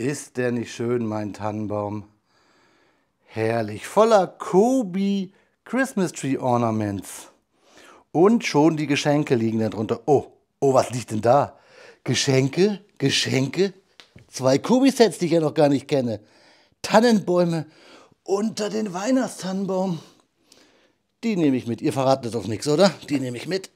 Ist der nicht schön, mein Tannenbaum? Herrlich, voller Kobi Christmas Tree Ornaments. Und schon die Geschenke liegen da drunter. Oh, was liegt denn da? Geschenke? Geschenke? 2 Kobi-Sets, die ich ja noch gar nicht kenne. Tannenbäume unter den Weihnachtstannenbaum. Die nehme ich mit. Ihr verratet doch nichts, oder? Die nehme ich mit.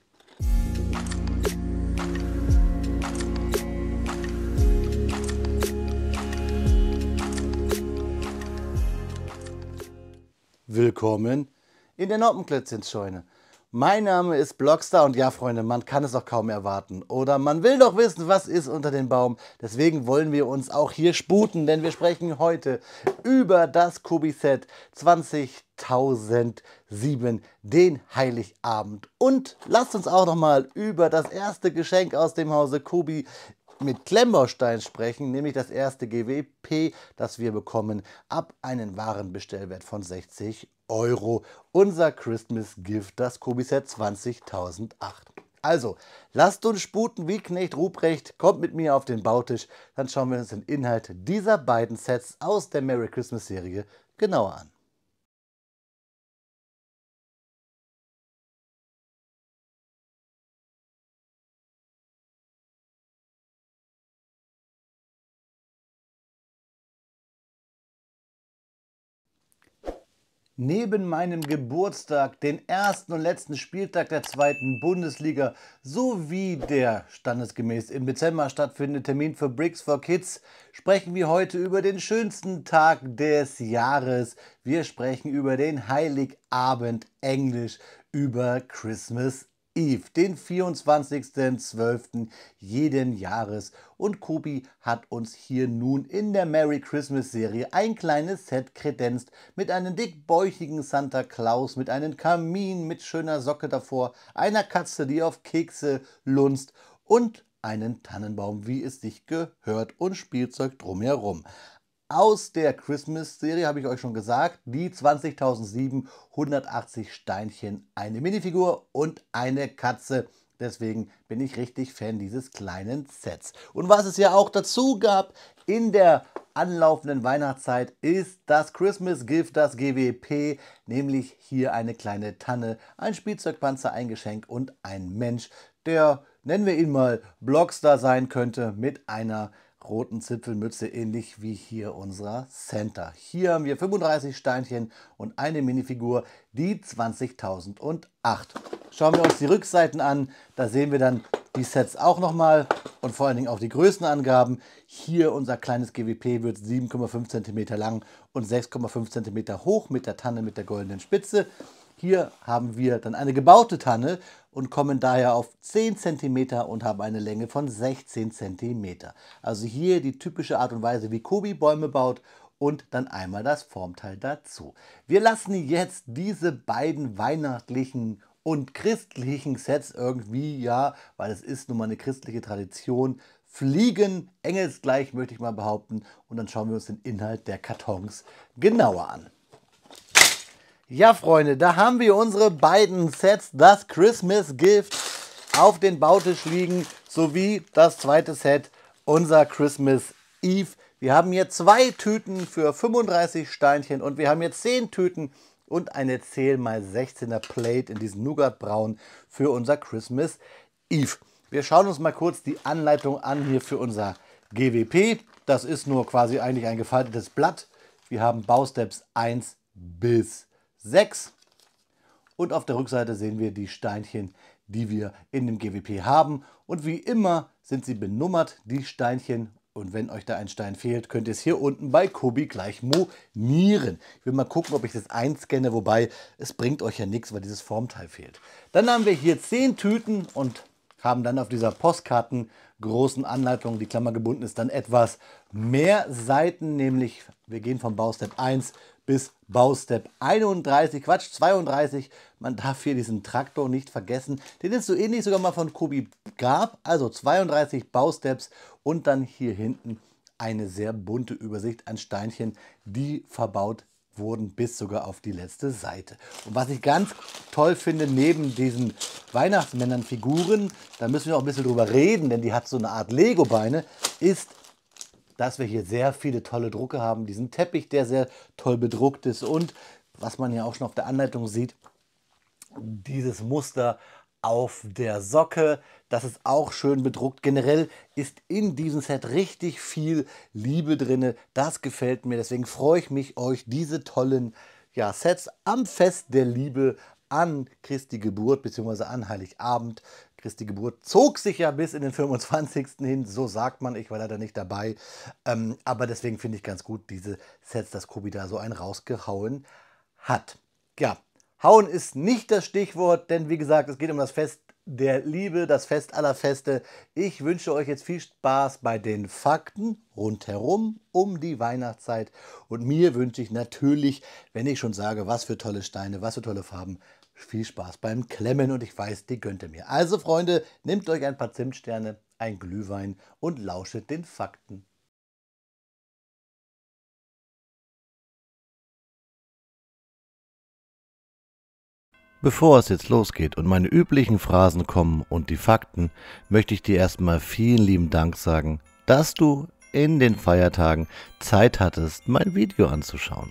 Willkommen in der Noppenklötzchenscheune. Mein Name ist Blockstar und ja, Freunde, man kann es doch kaum erwarten. Oder man will doch wissen, was ist unter dem Baum. Deswegen wollen wir uns auch hier sputen, denn wir sprechen heute über das Kobi-Set 20.007, den Heiligabend. Und lasst uns auch noch mal über das erste Geschenk aus dem Hause Kobi mit Klemmbaustein sprechen, nämlich das erste GWP, das wir bekommen, ab einen Warenbestellwert von 60 €. Unser Christmas Gift, das Kobi-Set 20.008. Also, lasst uns sputen wie Knecht Ruprecht, kommt mit mir auf den Bautisch, dann schauen wir uns den Inhalt dieser beiden Sets aus der Merry Christmas Serie genauer an. Neben meinem Geburtstag, den ersten und letzten Spieltag der zweiten Bundesliga sowie der standesgemäß im Dezember stattfindende Termin für Bricks for Kids sprechen wir heute über den schönsten Tag des Jahres. Wir sprechen über den Heiligabend, Englisch über Christmas Eve, den 24.12. jeden Jahres. Und Kobi hat uns hier nun in der Merry Christmas Serie ein kleines Set kredenzt mit einem dickbäuchigen Santa Claus, mit einem Kamin mit schöner Socke davor, einer Katze, die auf Kekse lunzt und einen Tannenbaum, wie es sich gehört, und Spielzeug drumherum. Aus der Christmas-Serie habe ich euch schon gesagt, die 20.007, 180 Steinchen, eine Minifigur und eine Katze. Deswegen bin ich richtig Fan dieses kleinen Sets. Und was es ja auch dazu gab in der anlaufenden Weihnachtszeit ist das Christmas Gift, das GWP, nämlich hier eine kleine Tanne, ein Spielzeugpanzer, ein Geschenk und ein Mensch, der, nennen wir ihn mal, Blockstar sein könnte, mit einer roten Zipfelmütze, ähnlich wie hier unser Santa. Hier haben wir 35 Steinchen und eine Minifigur, die 20.008. Schauen wir uns die Rückseiten an, da sehen wir dann die Sets auch nochmal und vor allen Dingen auch die Größenangaben. Hier unser kleines GWP wird 7,5 cm lang und 6,5 cm hoch mit der Tanne mit der goldenen Spitze. Hier haben wir dann eine gebaute Tanne und kommen daher auf 10 cm und haben eine Länge von 16 cm. Also hier die typische Art und Weise, wie Kobi Bäume baut, und dann einmal das Formteil dazu. Wir lassen jetzt diese beiden weihnachtlichen und christlichen Sets irgendwie, ja, weil es ist nun mal eine christliche Tradition, fliegen, engelsgleich möchte ich mal behaupten, und dann schauen wir uns den Inhalt der Kartons genauer an. Ja, Freunde, da haben wir unsere beiden Sets, das Christmas Gift, auf den Bautisch liegen, sowie das zweite Set, unser Christmas Eve. Wir haben hier 2 Tüten für 35 Steinchen und wir haben hier 10 Tüten und eine 10×16er Plate in diesem Nougatbraun für unser Christmas Eve. Wir schauen uns mal kurz die Anleitung an hier für unser GWP. Das ist nur quasi eigentlich ein gefaltetes Blatt. Wir haben Bausteps 1 bis 6 und auf der Rückseite sehen wir die Steinchen, die wir in dem GWP haben, und wie immer sind sie benummert, die Steinchen, und wenn euch da ein Stein fehlt, könnt ihr es hier unten bei Kobi gleich monieren. Ich will mal gucken, ob ich das einscanne, wobei es bringt euch ja nichts, weil dieses Formteil fehlt. Dann haben wir hier 10 Tüten und haben dann auf dieser Postkarten großen Anleitung, die Klammer gebunden ist, dann etwas mehr Seiten, nämlich wir gehen vom Baustep 1 bis Baustep 32. Man darf hier diesen Traktor nicht vergessen, den es so ähnlich sogar mal von Kobi gab. Also 32 Bausteps und dann hier hinten eine sehr bunte Übersicht an Steinchen, die verbaut wurden bis sogar auf die letzte Seite. Und was ich ganz toll finde, neben diesen Weihnachtsmännern-Figuren, da müssen wir auch ein bisschen drüber reden, denn die hat so eine Art Lego-Beine, ist dass wir hier sehr viele tolle Drucke haben. Diesen Teppich, der sehr toll bedruckt ist und, was man ja auch schon auf der Anleitung sieht, dieses Muster auf der Socke, das ist auch schön bedruckt. Generell ist in diesem Set richtig viel Liebe drin. Das gefällt mir. Deswegen freue ich mich, euch diese tollen Sets am Fest der Liebe an Christi Geburt bzw. an Heiligabend. Christi Geburt zog sich ja bis in den 25. hin, so sagt man, ich war leider nicht dabei. Aber deswegen finde ich ganz gut diese Sets, dass Kobi da so einen rausgehauen hat. Ja, hauen ist nicht das Stichwort, denn wie gesagt, es geht um das Fest der Liebe, das Fest aller Feste. Ich wünsche euch jetzt viel Spaß bei den Fakten rundherum um die Weihnachtszeit. Und mir wünsche ich natürlich, wenn ich schon sage, was für tolle Steine, was für tolle Farben, viel Spaß beim Klemmen und ich weiß, die gönnt ihr mir. Also Freunde, nehmt euch ein paar Zimtsterne, ein Glühwein und lauschet den Fakten. Bevor es jetzt losgeht und meine üblichen Phrasen kommen und die Fakten, möchte ich dir erstmal vielen lieben Dank sagen, dass du in den Feiertagen Zeit hattest, mein Video anzuschauen.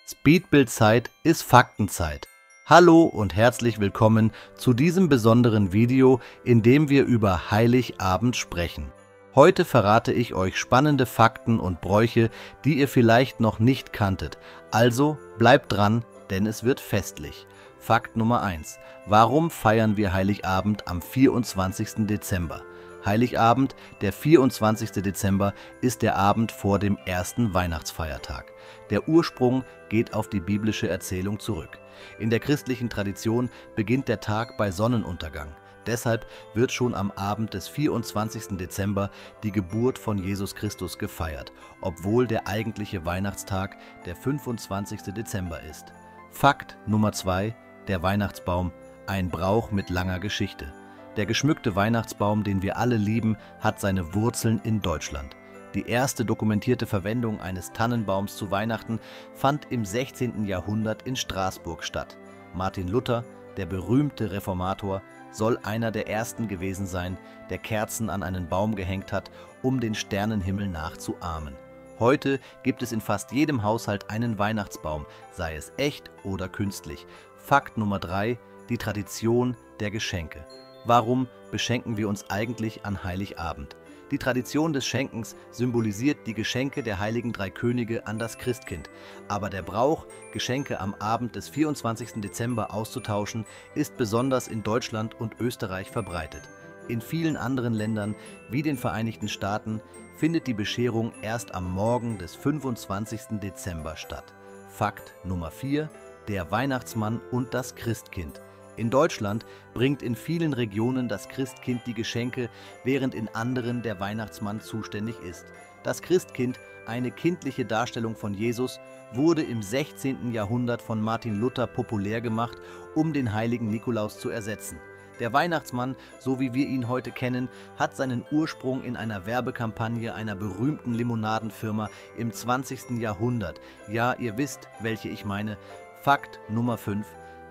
Speedbildzeit ist Faktenzeit. Hallo und herzlich willkommen zu diesem besonderen Video, in dem wir über Heiligabend sprechen. Heute verrate ich euch spannende Fakten und Bräuche, die ihr vielleicht noch nicht kanntet. Also bleibt dran, denn es wird festlich. Fakt Nummer 1. Warum feiern wir Heiligabend am 24. Dezember? Heiligabend, der 24. Dezember, ist der Abend vor dem ersten Weihnachtsfeiertag. Der Ursprung geht auf die biblische Erzählung zurück. In der christlichen Tradition beginnt der Tag bei Sonnenuntergang. Deshalb wird schon am Abend des 24. Dezember die Geburt von Jesus Christus gefeiert, obwohl der eigentliche Weihnachtstag der 25. Dezember ist. Fakt Nummer 2. Der Weihnachtsbaum, ein Brauch mit langer Geschichte. Der geschmückte Weihnachtsbaum, den wir alle lieben, hat seine Wurzeln in Deutschland. Die erste dokumentierte Verwendung eines Tannenbaums zu Weihnachten fand im 16. Jahrhundert in Straßburg statt. Martin Luther, der berühmte Reformator, soll einer der ersten gewesen sein, der Kerzen an einen Baum gehängt hat, um den Sternenhimmel nachzuahmen. Heute gibt es in fast jedem Haushalt einen Weihnachtsbaum, sei es echt oder künstlich. Fakt Nummer 3. Die Tradition der Geschenke. Warum beschenken wir uns eigentlich an Heiligabend? Die Tradition des Schenkens symbolisiert die Geschenke der heiligen drei Könige an das Christkind. Aber der Brauch, Geschenke am Abend des 24. Dezember auszutauschen, ist besonders in Deutschland und Österreich verbreitet. In vielen anderen Ländern, wie den Vereinigten Staaten, findet die Bescherung erst am Morgen des 25. Dezember statt. Fakt Nummer 4. Der Weihnachtsmann und das Christkind. In Deutschland bringt in vielen Regionen das Christkind die Geschenke, während in anderen der Weihnachtsmann zuständig ist. Das Christkind, eine kindliche Darstellung von Jesus, wurde im 16. Jahrhundert von Martin Luther populär gemacht, um den heiligen Nikolaus zu ersetzen. Der Weihnachtsmann, so wie wir ihn heute kennen, hat seinen Ursprung in einer Werbekampagne einer berühmten Limonadenfirma im 20. Jahrhundert. Ja, ihr wisst, welche ich meine. Fakt Nummer 5.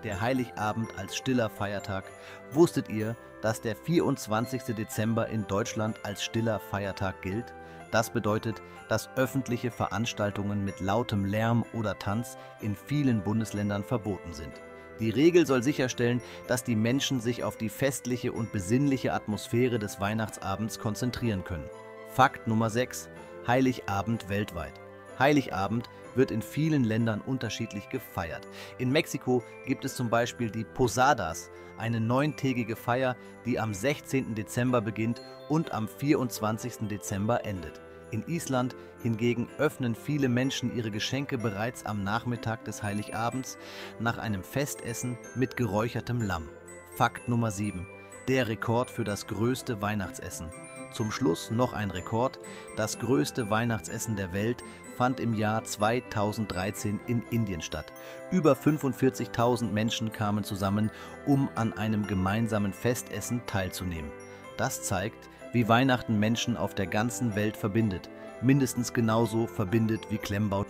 Der Heiligabend als stiller Feiertag. Wusstet ihr, dass der 24. Dezember in Deutschland als stiller Feiertag gilt? Das bedeutet, dass öffentliche Veranstaltungen mit lautem Lärm oder Tanz in vielen Bundesländern verboten sind. Die Regel soll sicherstellen, dass die Menschen sich auf die festliche und besinnliche Atmosphäre des Weihnachtsabends konzentrieren können. Fakt Nummer 6. Heiligabend weltweit. Heiligabend wird in vielen Ländern unterschiedlich gefeiert. In Mexiko gibt es zum Beispiel die Posadas, eine 9-tägige Feier, die am 16. Dezember beginnt und am 24. Dezember endet. In Island hingegen öffnen viele Menschen ihre Geschenke bereits am Nachmittag des Heiligabends nach einem Festessen mit geräuchertem Lamm. Fakt Nummer 7. Der Rekord für das größte Weihnachtsessen. Zum Schluss noch ein Rekord. Das größte Weihnachtsessen der Welt fand im Jahr 2013 in Indien statt. Über 45.000 Menschen kamen zusammen, um an einem gemeinsamen Festessen teilzunehmen. Das zeigt, wie Weihnachten Menschen auf der ganzen Welt verbindet. Mindestens genauso verbindet wie Klemmbau.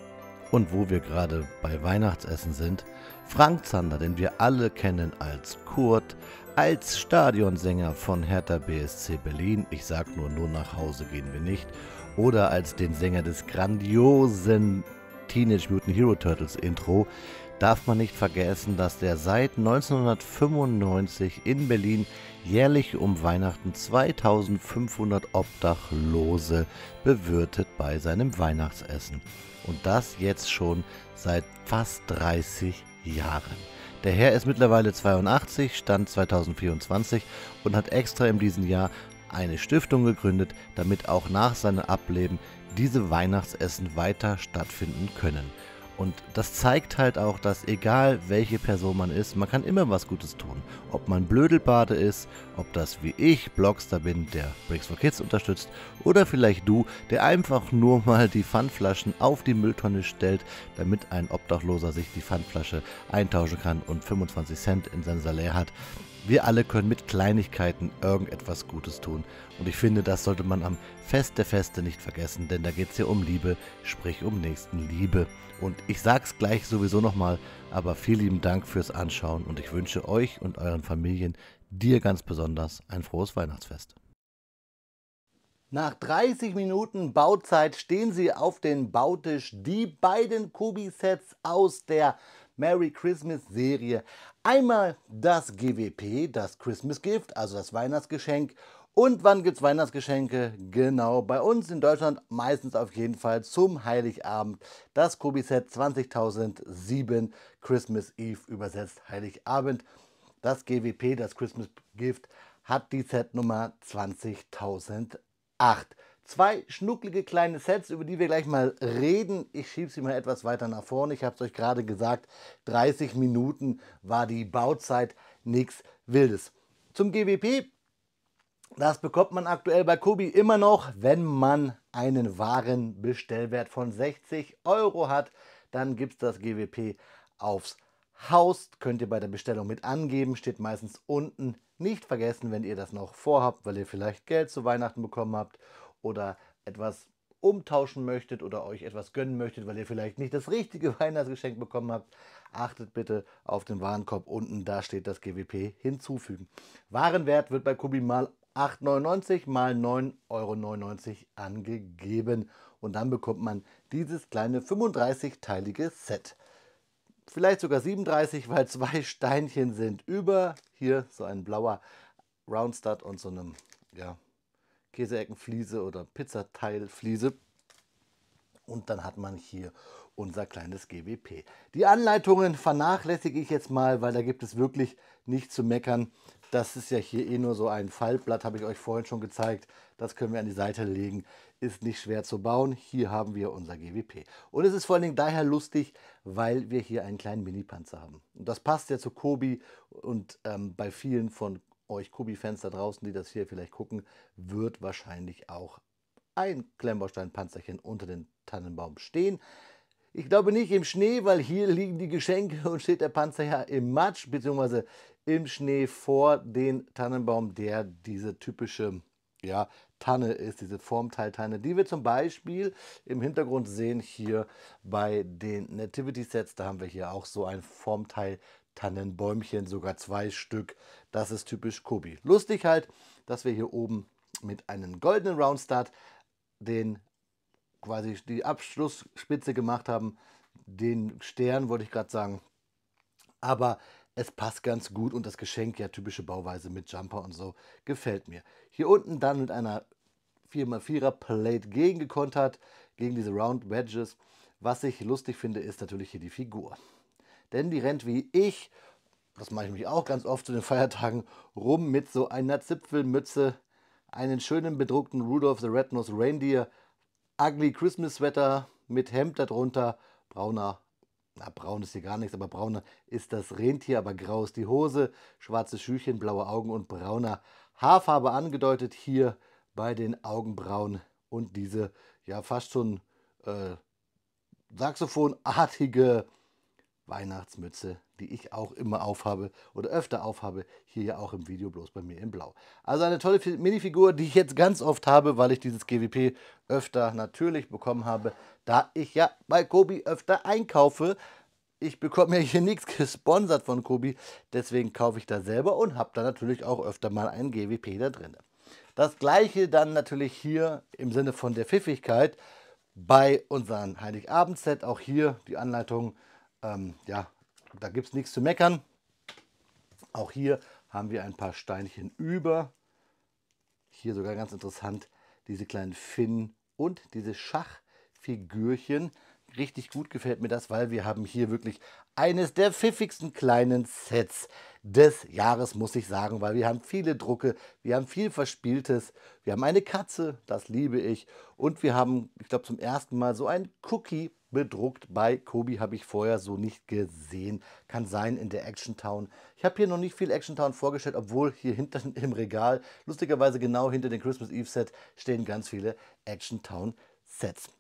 Und wo wir gerade bei Weihnachtsessen sind, Frank Zander, den wir alle kennen als Kurt, als Stadionsänger von Hertha BSC Berlin, ich sag nur nach Hause gehen wir nicht, oder als den Sänger des grandiosen Teenage Mutant Hero Turtles Intro, darf man nicht vergessen, dass der seit 1995 in Berlin jährlich um Weihnachten 2500 Obdachlose bewirtet bei seinem Weihnachtsessen. Und das jetzt schon seit fast 30 Jahren. Der Herr ist mittlerweile 82, Stand 2024 und hat extra in diesem Jahr eine Stiftung gegründet, damit auch nach seinem Ableben diese Weihnachtsessen weiter stattfinden können. Und das zeigt halt auch, dass egal welche Person man ist, man kann immer was Gutes tun. Ob man Blödelbade ist, ob das wie ich Blogstar bin, der Bricks for Kids unterstützt, oder vielleicht du, der einfach nur mal die Pfandflaschen auf die Mülltonne stellt, damit ein Obdachloser sich die Pfandflasche eintauschen kann und 25 Cent in sein Salär hat. Wir alle können mit Kleinigkeiten irgendetwas Gutes tun. Und ich finde, das sollte man am Fest der Feste nicht vergessen, denn da geht es ja um Liebe, sprich um Nächstenliebe. Und ich sag's gleich sowieso nochmal, aber vielen lieben Dank fürs Anschauen und ich wünsche euch und euren Familien, dir ganz besonders, ein frohes Weihnachtsfest. Nach 30 Minuten Bauzeit stehen sie auf dem Bautisch, die beiden Kobi-Sets aus der Merry Christmas Serie. Einmal das GWP, das Christmas Gift, also das Weihnachtsgeschenk. Und wann gibt es Weihnachtsgeschenke? Genau, bei uns in Deutschland meistens auf jeden Fall zum Heiligabend. Das Kobi-Set 20007 Christmas Eve, übersetzt Heiligabend. Das GWP, das Christmas Gift, hat die Setnummer 20008. Zwei schnucklige kleine Sets, über die wir gleich mal reden. Ich schiebe sie mal etwas weiter nach vorne. Ich habe es euch gerade gesagt, 30 Minuten war die Bauzeit, nichts Wildes. Zum GWP, das bekommt man aktuell bei Kobi immer noch, wenn man einen Warenbestellwert von 60 € hat. Dann gibt es das GWP aufs Haus. Könnt ihr bei der Bestellung mit angeben, steht meistens unten. Nicht vergessen, wenn ihr das noch vorhabt, weil ihr vielleicht Geld zu Weihnachten bekommen habt oder etwas umtauschen möchtet oder euch etwas gönnen möchtet, weil ihr vielleicht nicht das richtige Weihnachtsgeschenk bekommen habt, achtet bitte auf den Warenkorb unten, da steht das GWP hinzufügen. Warenwert wird bei Kobi mal 8,99 mal 9,99 € angegeben und dann bekommt man dieses kleine 35-teilige Set. Vielleicht sogar 37, weil zwei Steinchen sind über. Hier so ein blauer Roundstud und so einem, ja, Käseeckenfliese oder Pizzateilfliese. Und dann hat man hier unser kleines GWP. Die Anleitungen vernachlässige ich jetzt mal, weil da gibt es wirklich nichts zu meckern. Das ist ja hier eh nur so ein Faltblatt, habe ich euch vorhin schon gezeigt. Das können wir an die Seite legen. Ist nicht schwer zu bauen. Hier haben wir unser GWP. Und es ist vor allen Dingen daher lustig, weil wir hier einen kleinen Mini-Panzer haben. Und das passt ja zu Kobi und bei vielen von euch Kobi-Fans da draußen, die das hier vielleicht gucken, wird wahrscheinlich auch ein Klemmbaustein-Panzerchen unter dem Tannenbaum stehen. Ich glaube nicht im Schnee, weil hier liegen die Geschenke und steht der Panzer ja im Matsch bzw. im Schnee vor den Tannenbaum, der diese typische, ja, Tanne ist, diese Formteiltanne, die wir zum Beispiel im Hintergrund sehen hier bei den Nativity Sets. Da haben wir hier auch so ein Formteil-Tannenbäumchen, sogar 2 Stück. Das ist typisch Kobi. Lustig halt, dass wir hier oben mit einem goldenen Roundstud den quasi die Abschlussspitze gemacht haben. Den Stern wollte ich gerade sagen. Aber es passt ganz gut und das Geschenk, ja, typische Bauweise mit Jumper und so, gefällt mir. Hier unten dann mit einer 4x4er Plate gegengekontert, gegen diese Round Wedges. Was ich lustig finde, ist natürlich hier die Figur. Denn die rennt wie ich, das mache ich mich auch ganz oft zu den Feiertagen, rum mit so einer Zipfelmütze, einen schönen bedruckten Rudolph the Red-Nosed Reindeer, Ugly Christmas Sweater mit Hemd darunter, brauner, na, braun ist hier gar nichts, aber brauner ist das Rentier, aber grau ist die Hose, schwarze Schüchchen, blaue Augen und brauner Haarfarbe angedeutet hier bei den Augenbrauen und diese, ja, fast schon Saxophonartige Weihnachtsmütze, die ich auch immer aufhabe oder öfter aufhabe, hier ja auch im Video, bloß bei mir in Blau. Also eine tolle Minifigur, die ich jetzt ganz oft habe, weil ich dieses GWP öfter natürlich bekommen habe, da ich ja bei Kobi öfter einkaufe. Ich bekomme ja hier nichts gesponsert von Kobi, deswegen kaufe ich da selber und habe da natürlich auch öfter mal ein GWP da drin. Das gleiche dann natürlich hier im Sinne von der Pfiffigkeit bei unserem Heiligabend-Set. Auch hier die Anleitung, ja, da gibt es nichts zu meckern. Auch hier haben wir ein paar Steinchen über. Hier sogar ganz interessant, diese kleinen Finnen und diese Schachfigürchen. Richtig gut gefällt mir das, weil wir haben hier wirklich eines der pfiffigsten kleinen Sets des Jahres, muss ich sagen, weil wir haben viele Drucke, wir haben viel Verspieltes, wir haben eine Katze, das liebe ich, und wir haben, ich glaube, zum ersten Mal so ein Cookie bedruckt. Bei Kobi habe ich vorher so nicht gesehen. Kann sein in der Action Town. Ich habe hier noch nicht viel Action Town vorgestellt, obwohl hier hinten im Regal, lustigerweise genau hinter dem Christmas Eve Set, stehen ganz viele Action Town Sets.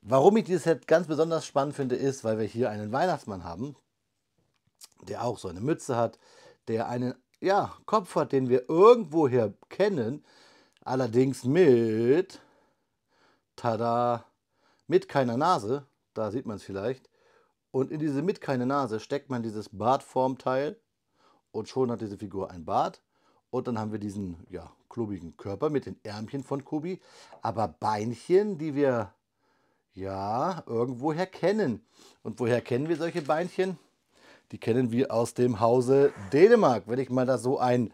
Warum ich dieses Set ganz besonders spannend finde, ist, weil wir hier einen Weihnachtsmann haben, der auch so eine Mütze hat, der einen, ja, Kopf hat, den wir irgendwoher kennen, allerdings mit, tada, mit keiner Nase, da sieht man es vielleicht. Und in diese mit keine Nase steckt man dieses Bartformteil und schon hat diese Figur ein Bart. Und dann haben wir diesen, ja, klubbigen Körper mit den Ärmchen von Kobi, aber Beinchen, die wir, ja, irgendwoher kennen. Und woher kennen wir solche Beinchen? Die kennen wir aus dem Hause Dänemark. Wenn ich mal da so ein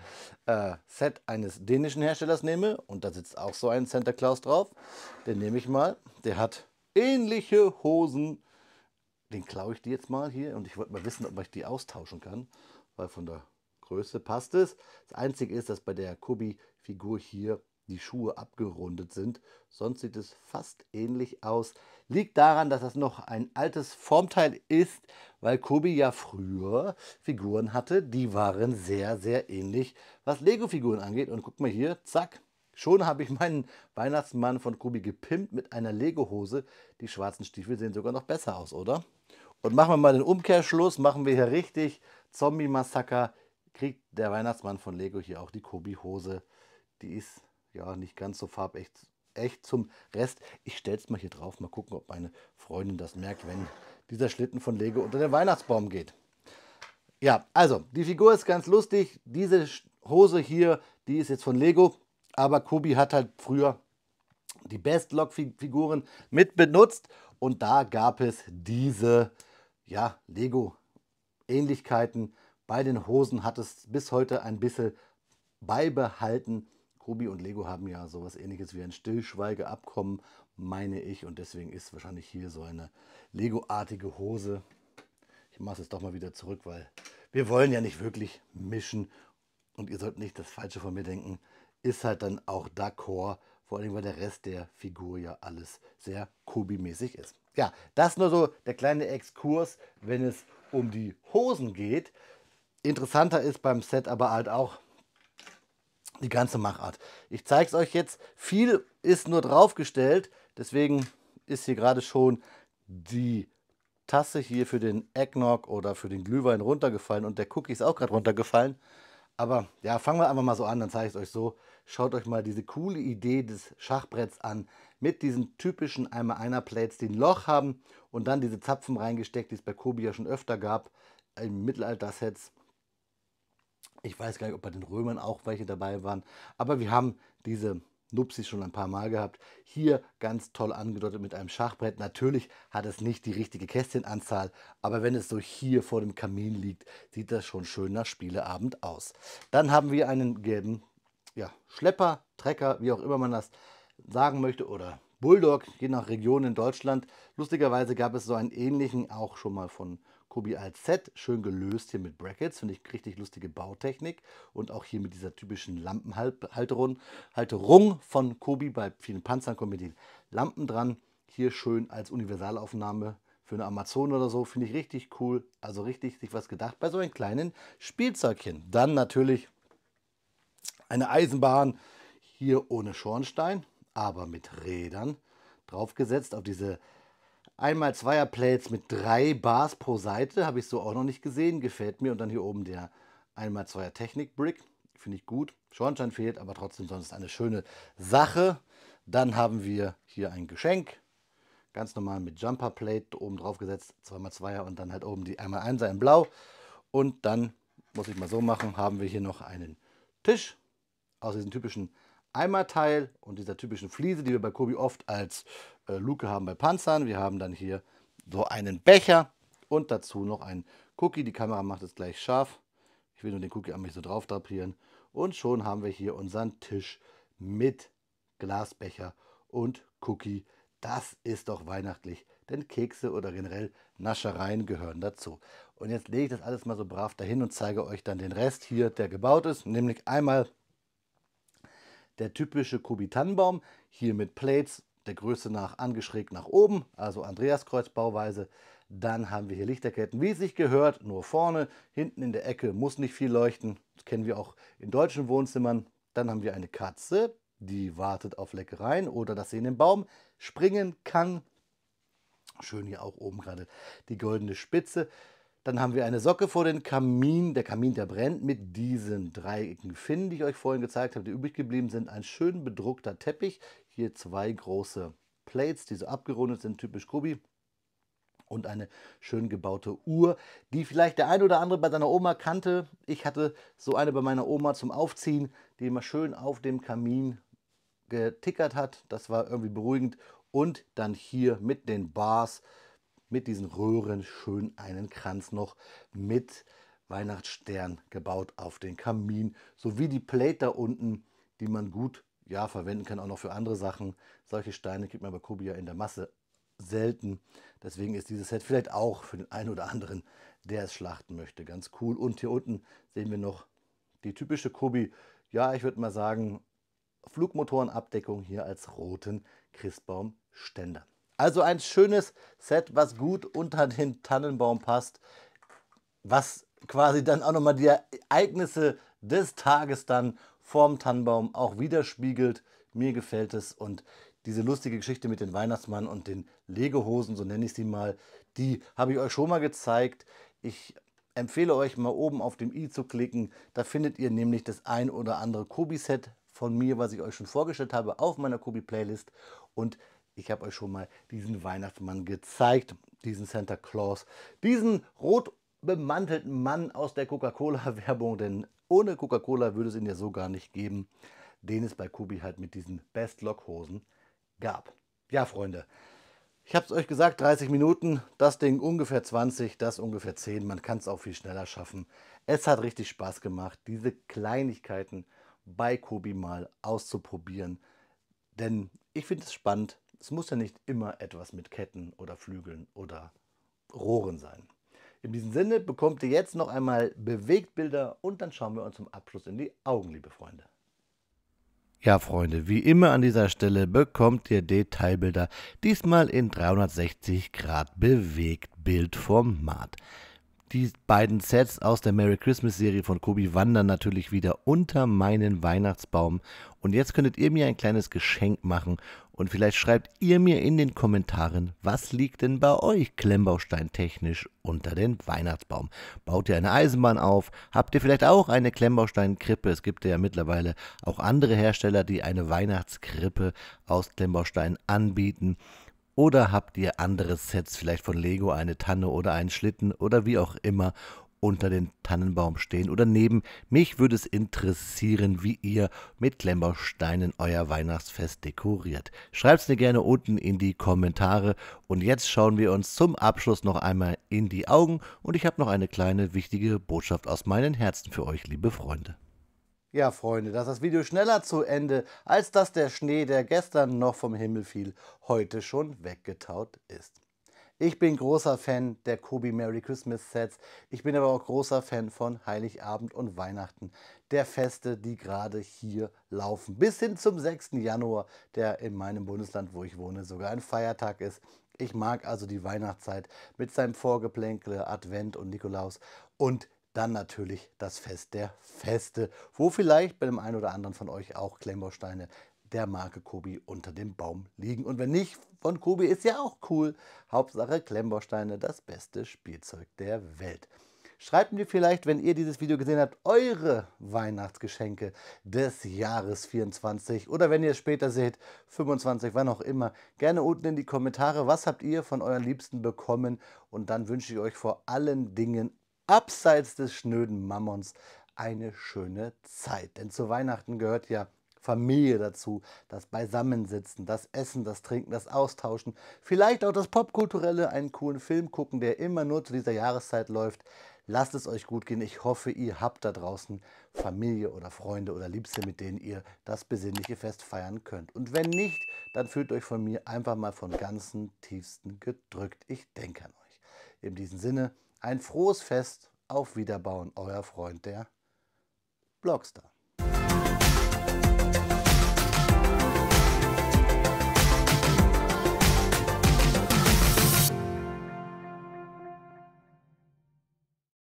Set eines dänischen Herstellers nehme, und da sitzt auch so ein Santa Claus drauf, den nehme ich mal. Der hat ähnliche Hosen. Den klaue ich die jetzt mal hier und ich wollte mal wissen, ob ich die austauschen kann, weil von der Größe passt es. Das Einzige ist, dass bei der Kobi-Figur hier die Schuhe abgerundet sind. Sonst sieht es fast ähnlich aus. Liegt daran, dass das noch ein altes Formteil ist, weil Kobi ja früher Figuren hatte, die waren sehr, sehr ähnlich, was Lego-Figuren angeht. Und guck mal hier, zack, schon habe ich meinen Weihnachtsmann von Kobi gepimpt mit einer Lego-Hose. Die schwarzen Stiefel sehen sogar noch besser aus, oder? Und machen wir mal den Umkehrschluss, machen wir hier richtig Zombie-Massaker, kriegt der Weihnachtsmann von Lego hier auch die Kobi-Hose. Die ist ja nicht ganz so farbecht, echt zum Rest. Ich stelle es mal hier drauf, mal gucken, ob meine Freundin das merkt, wenn dieser Schlitten von Lego unter den Weihnachtsbaum geht. Ja, also, die Figur ist ganz lustig. Diese Hose hier, die ist jetzt von Lego, aber Kobi hat halt früher die Best-Lock-Figuren mit benutzt und da gab es diese, ja, Lego-Ähnlichkeiten. Bei den Hosen hat es bis heute ein bisschen beibehalten. Kobi und Lego haben ja sowas Ähnliches wie ein Stillschweigeabkommen, meine ich, und deswegen ist wahrscheinlich hier so eine Lego-artige Hose. Ich mache es jetzt doch mal wieder zurück, weil wir wollen ja nicht wirklich mischen und ihr sollt nicht das Falsche von mir denken. Ist halt dann auch d'accord, vor allem weil der Rest der Figur ja alles sehr Kobi-mäßig ist. Ja, das nur so der kleine Exkurs, wenn es um die Hosen geht. Interessanter ist beim Set aber halt auch die ganze Machart. Ich zeige es euch jetzt. Viel ist nur draufgestellt, deswegen ist hier gerade schon die Tasse hier für den Eggnog oder für den Glühwein runtergefallen und der Cookie ist auch gerade runtergefallen. Aber ja, fangen wir einfach mal so an, dann zeige ich es euch so. Schaut euch mal diese coole Idee des Schachbretts an mit diesen typischen 1x1er-Plates, die ein Loch haben und dann diese Zapfen reingesteckt, die es bei Kobi ja schon öfter gab, im Mittelalter-Sets. Ich weiß gar nicht, ob bei den Römern auch welche dabei waren, aber wir haben diese Nupsis schon ein paar Mal gehabt. Hier ganz toll angedeutet mit einem Schachbrett. Natürlich hat es nicht die richtige Kästchenanzahl, aber wenn es so hier vor dem Kamin liegt, sieht das schon schön nach Spieleabend aus. Dann haben wir einen gelben, ja, Schlepper, Trecker, wie auch immer man das sagen möchte, oder Bulldog, je nach Region in Deutschland. Lustigerweise gab es so einen ähnlichen auch schon mal von Kobi als Set, schön gelöst hier mit Brackets, finde ich richtig lustige Bautechnik und auch hier mit dieser typischen Lampenhalterung von Kobi. Bei vielen Panzern kommen mit den Lampen dran. Hier schön als Universalaufnahme für eine Amazon oder so, finde ich richtig cool. Also richtig sich was gedacht bei so einem kleinen Spielzeugchen. Dann natürlich eine Eisenbahn, hier ohne Schornstein, aber mit Rädern draufgesetzt auf diese 1x2er-Plates mit 3 Bars pro Seite. Habe ich so auch noch nicht gesehen, gefällt mir. Und dann hier oben der 1x2er Technik-Brick, finde ich gut. Schornstein fehlt, aber trotzdem sonst eine schöne Sache. Dann haben wir hier ein Geschenk, ganz normal mit Jumper-Plate oben drauf gesetzt, 2x2er und dann halt oben die 1x1er in blau. Und dann, muss ich mal so machen, haben wir hier noch einen Tisch aus diesen typischen Eimerteil und dieser typischen Fliese, die wir bei Kobi oft als Luke haben bei Panzern. Wir haben dann hier so einen Becher und dazu noch einen Cookie. Die Kamera macht es gleich scharf. Ich will nur den Cookie an mich so drauf drapieren. Und schon haben wir hier unseren Tisch mit Glasbecher und Cookie. Das ist doch weihnachtlich, denn Kekse oder generell Naschereien gehören dazu. Und jetzt lege ich das alles mal so brav dahin und zeige euch dann den Rest hier, der gebaut ist. Nämlich einmal der typische Kobi-Tannenbaum, hier mit Plates, der Größe nach angeschrägt nach oben, also Andreaskreuz-Bauweise. Dann haben wir hier Lichterketten, wie es sich gehört, nur vorne, hinten in der Ecke muss nicht viel leuchten. Das kennen wir auch in deutschen Wohnzimmern. Dann haben wir eine Katze, die wartet auf Leckereien oder dass sie in den Baum springen kann. Schön hier auch oben gerade die goldene Spitze. Dann haben wir eine Socke vor den Kamin. Der Kamin, der brennt mit diesen dreieckigen Finnen, die ich euch vorhin gezeigt habe, die übrig geblieben sind. Ein schön bedruckter Teppich. Hier zwei große Plates, die so abgerundet sind, typisch Kobi. Und eine schön gebaute Uhr, die vielleicht der ein oder andere bei seiner Oma kannte. Ich hatte so eine bei meiner Oma zum Aufziehen, die immer schön auf dem Kamin getickert hat. Das war irgendwie beruhigend. Und dann hier mit den Bars, mit diesen Röhren, schön einen Kranz noch mit Weihnachtsstern gebaut auf den Kamin. Sowie die Plate da unten, die man gut verwenden kann, auch noch für andere Sachen. Solche Steine kriegt man bei Kobi ja in der Masse selten. Deswegen ist dieses Set vielleicht auch für den einen oder anderen, der es schlachten möchte, ganz cool. Und hier unten sehen wir noch die typische Kobi, ja, ich würde mal sagen, Flugmotorenabdeckung hier als roten Christbaumständer. Also ein schönes Set, was gut unter den Tannenbaum passt, was quasi dann auch nochmal die Ereignisse des Tages dann vorm Tannenbaum auch widerspiegelt. Mir gefällt es und diese lustige Geschichte mit dem Weihnachtsmann und den Lego-Hosen, so nenne ich sie mal, die habe ich euch schon mal gezeigt. Ich empfehle euch mal oben auf dem i zu klicken. Da findet ihr nämlich das ein oder andere Kobi-Set von mir, was ich euch schon vorgestellt habe, auf meiner Kobi-Playlist. Und ich habe euch schon mal diesen Weihnachtsmann gezeigt, diesen Santa Claus, diesen rot bemantelten Mann aus der Coca-Cola-Werbung, denn ohne Coca-Cola würde es ihn ja so gar nicht geben, den es bei Kobi halt mit diesen Best-Lock-Hosen gab. Ja, Freunde, ich habe es euch gesagt, 30 Minuten, das Ding ungefähr 20, das ungefähr 10. Man kann es auch viel schneller schaffen. Es hat richtig Spaß gemacht, diese Kleinigkeiten bei Kobi mal auszuprobieren. Denn ich finde es spannend. Es muss ja nicht immer etwas mit Ketten oder Flügeln oder Rohren sein. In diesem Sinne bekommt ihr jetzt noch einmal Bewegtbilder und dann schauen wir uns zum Abschluss in die Augen, liebe Freunde. Ja, Freunde, wie immer an dieser Stelle bekommt ihr Detailbilder, diesmal in 360 Grad Bewegtbildformat. Die beiden Sets aus der Merry Christmas Serie von Kobi wandern natürlich wieder unter meinen Weihnachtsbaum. Und jetzt könntet ihr mir ein kleines Geschenk machen und vielleicht schreibt ihr mir in den Kommentaren, was liegt denn bei euch klemmbausteintechnisch unter den Weihnachtsbaum? Baut ihr eine Eisenbahn auf? Habt ihr vielleicht auch eine Klemmbaustein-Krippe? Es gibt ja mittlerweile auch andere Hersteller, die eine Weihnachtskrippe aus Klemmbaustein anbieten. Oder habt ihr andere Sets, vielleicht von Lego, eine Tanne oder einen Schlitten oder wie auch immer unter den Tannenbaum stehen oder neben? Mich würde es interessieren, wie ihr mit Klemmbausteinen euer Weihnachtsfest dekoriert. Schreibt es mir gerne unten in die Kommentare und jetzt schauen wir uns zum Abschluss noch einmal in die Augen und ich habe noch eine kleine wichtige Botschaft aus meinem Herzen für euch, liebe Freunde. Ja, Freunde, dass das Video schneller zu Ende, als dass der Schnee, der gestern noch vom Himmel fiel, heute schon weggetaut ist. Ich bin großer Fan der Kobi Merry Christmas Sets. Ich bin aber auch großer Fan von Heiligabend und Weihnachten, der Feste, die gerade hier laufen. Bis hin zum 6. Januar, der in meinem Bundesland, wo ich wohne, sogar ein Feiertag ist. Ich mag also die Weihnachtszeit mit seinem Vorgeplänkel, Advent und Nikolaus und dann natürlich das Fest der Feste, wo vielleicht bei dem einen oder anderen von euch auch Klemmbausteine der Marke Kobi unter dem Baum liegen. Und wenn nicht von Kobi, ist ja auch cool. Hauptsache Klemmbausteine, das beste Spielzeug der Welt. Schreibt mir vielleicht, wenn ihr dieses Video gesehen habt, eure Weihnachtsgeschenke des Jahres 24 oder wenn ihr es später seht, 25, wann auch immer, gerne unten in die Kommentare. Was habt ihr von euren Liebsten bekommen? Und dann wünsche ich euch vor allen Dingen abseits des schnöden Mammons eine schöne Zeit. Denn zu Weihnachten gehört ja Familie dazu, das Beisammensitzen, das Essen, das Trinken, das Austauschen, vielleicht auch das Popkulturelle, einen coolen Film gucken, der immer nur zu dieser Jahreszeit läuft. Lasst es euch gut gehen. Ich hoffe, ihr habt da draußen Familie oder Freunde oder Liebste, mit denen ihr das besinnliche Fest feiern könnt. Und wenn nicht, dann fühlt euch von mir einfach mal von ganzem tiefsten gedrückt. Ich denke an euch. In diesem Sinne, ein frohes Fest, auf Wiederbauen, euer Freund, der Blockstar.